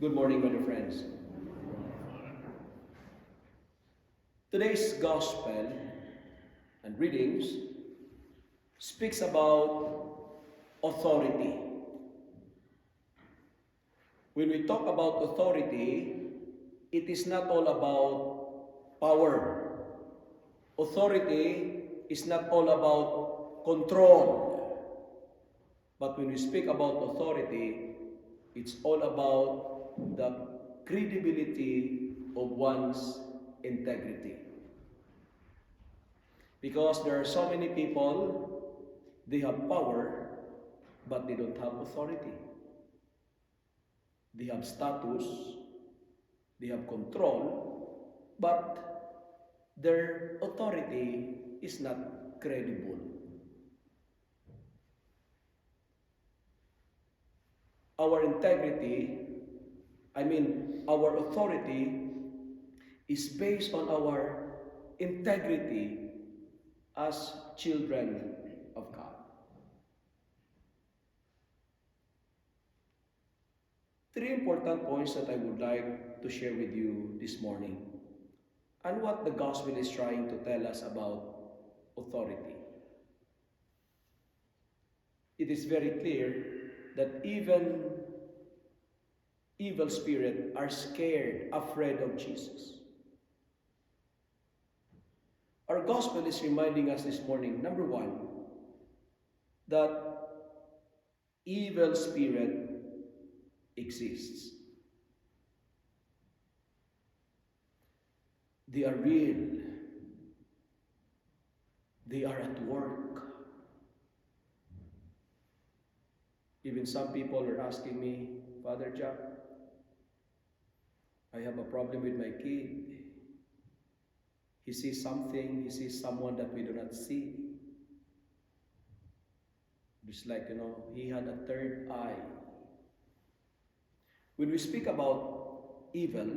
Good morning, my dear friends. Today's gospel and readings speaks about authority. When we talk about authority, it is not all about power. Authority is not all about control. But when we speak about authority, it's all about the credibility of one's integrity. Because there are so many people, they have power, but they don't have authority. They have status, they have control, but their authority is not credible. Our integrity, our authority is based on our integrity as children of God. Three important points that I would like to share with you this morning, and what the gospel is trying to tell us about authority. It is very clear that even evil spirits are scared, afraid of Jesus. Our gospel is reminding us this morning, number one, that evil spirit exists. They are real. They are at work. Even some people are asking me, Father Jack, I have a problem with my kid. He sees something, he sees someone that we do not see. Just like, he had a third eye. When we speak about evil,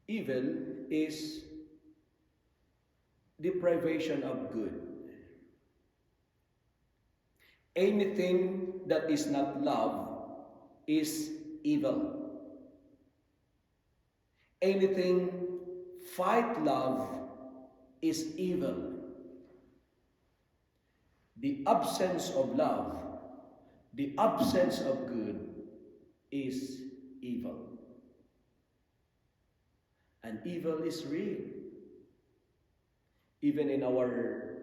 evil is deprivation of good. Anything that is not love is evil. Anything fight love is evil. The absence of love, the absence of good is evil. And evil is real. Even in our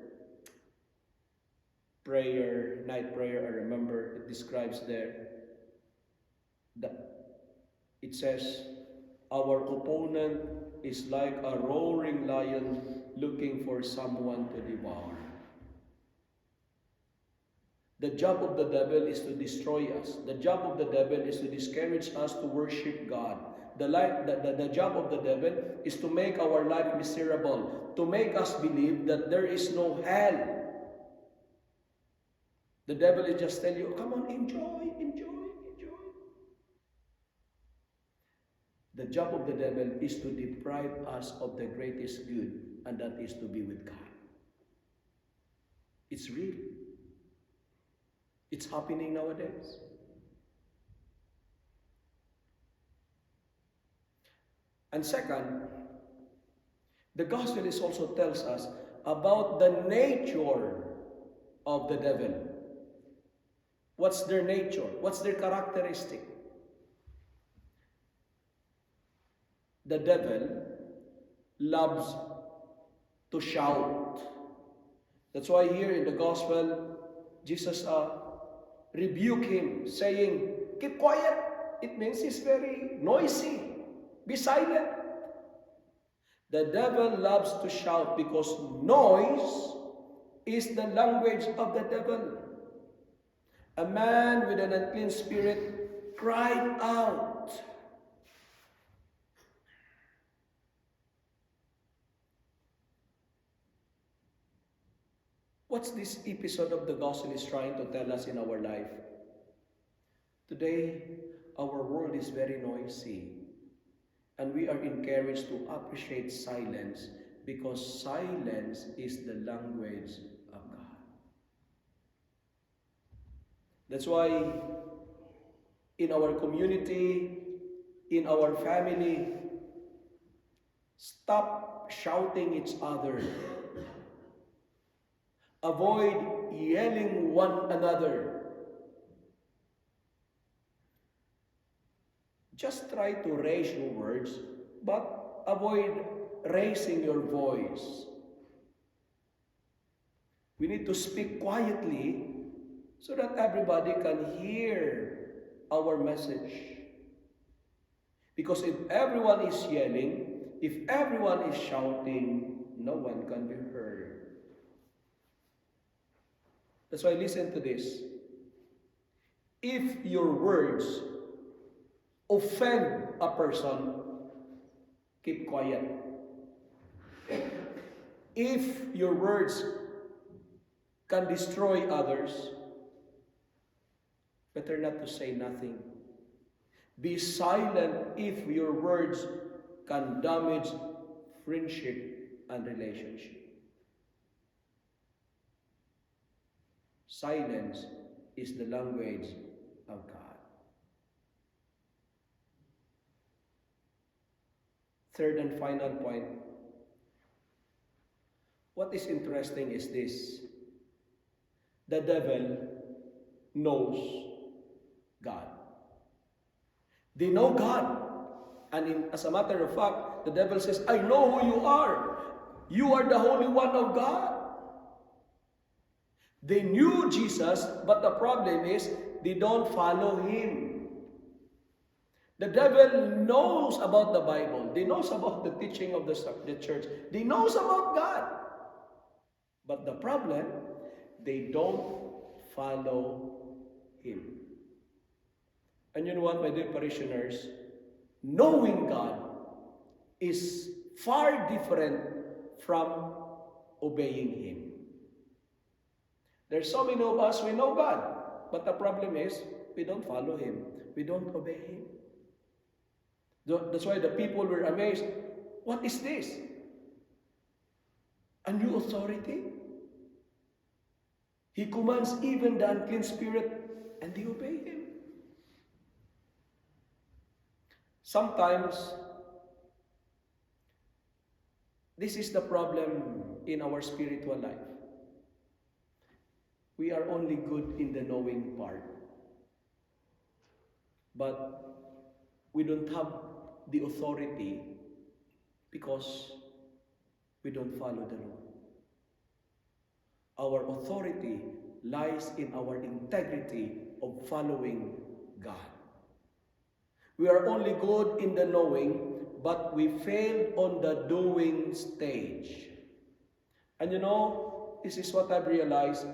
prayer, night prayer, I remember it describes there that it says, our opponent is like a roaring lion looking for someone to devour. The job of the devil is to destroy us. The job of the devil is to discourage us to worship God. The job of the devil is to make our life miserable, to make us believe that there is no hell. The devil is just telling you, come on, enjoy, enjoy, enjoy. The job of the devil is to deprive us of the greatest good, and that is to be with God. It's real. It's happening nowadays. And second, the gospel is also tells us about the nature of the devil. What's their nature? What's their characteristic? The devil loves to shout. That's why here in the gospel, Jesus rebuked him, saying, keep quiet. It means he's very noisy. Be silent. The devil loves to shout because noise is the language of the devil. A man with an unclean spirit cried out. What's this episode of the gospel is trying to tell us in our life? Today, our world is very noisy, and we are encouraged to appreciate silence because silence is the language of God. That's why in our community, in our family. Stop shouting each other. Avoid yelling one another. Just try to raise your words, but avoid raising your voice. We need to speak quietly so that everybody can hear our message. Because if everyone is yelling, if everyone is shouting, no one can be heard. That's why listen to this. If your words offend a person, keep quiet. If your words can destroy others, better not to say nothing. Be silent if your words can damage friendship and relationship. Silence is the language of God. Third and final point. What is interesting is this. The devil knows God. They know God. And as a matter of fact, the devil says, I know who you are. You are the Holy One of God. They knew Jesus, but the problem is they don't follow him. The devil knows about the Bible. They knows about the teaching of the church. They knows about God. But the problem, they don't follow him. And you know what, my dear parishioners? Knowing God is far different from obeying him. There's so many of us, we know God. But the problem is, we don't follow him. We don't obey him. That's why the people were amazed. What is this? A new authority? He commands even the unclean spirit, and they obey him. Sometimes, this is the problem in our spiritual life. We are only good in the knowing part. But we don't have the authority because we don't follow the Lord. Our authority lies in our integrity of following God. We are only good in the knowing, but we fail on the doing stage. And you know, this is what I've realized.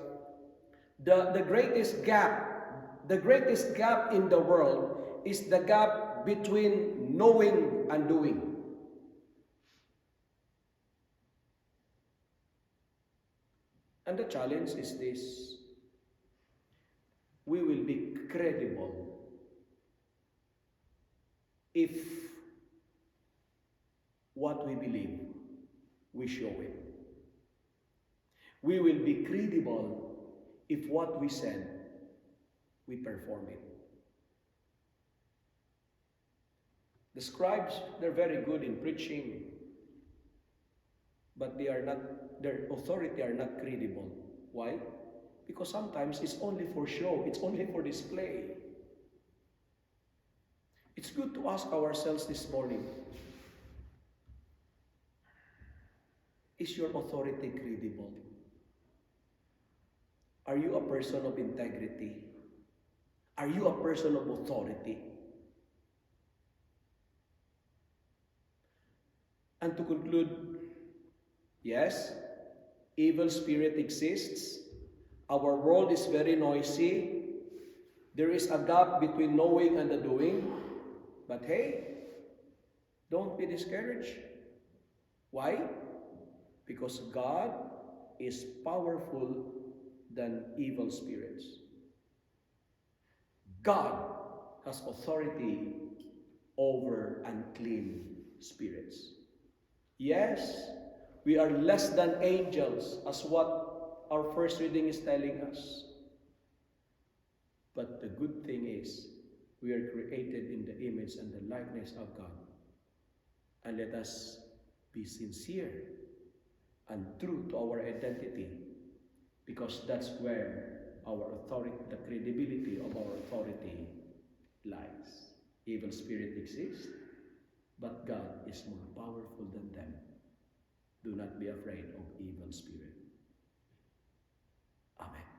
The greatest gap in the world is the gap between knowing and doing. And the challenge is this. We will be credible if what we believe, we show it. We will be credible if what we said, we perform it. The scribes, they're very good in preaching, but their authority are not credible. Why? Because sometimes it's only for show, it's only for display. It's good to ask ourselves this morning, is your authority credible? Are you a person of integrity? Are you a person of authority? And to conclude, yes, evil spirit exists. Our world is very noisy. There is a gap between knowing and the doing. But hey, don't be discouraged. Why? Because God is powerful than evil spirits. God has authority over unclean spirits. Yes, we are less than angels, as what our first reading is telling us. But the good thing is, we we are created in the image and the likeness of God. And let us be sincere and true to our identity, because that's where our authority, the credibility of our authority lies. Evil spirit exists, but God is more powerful than them. Do not be afraid of evil spirit. Amen.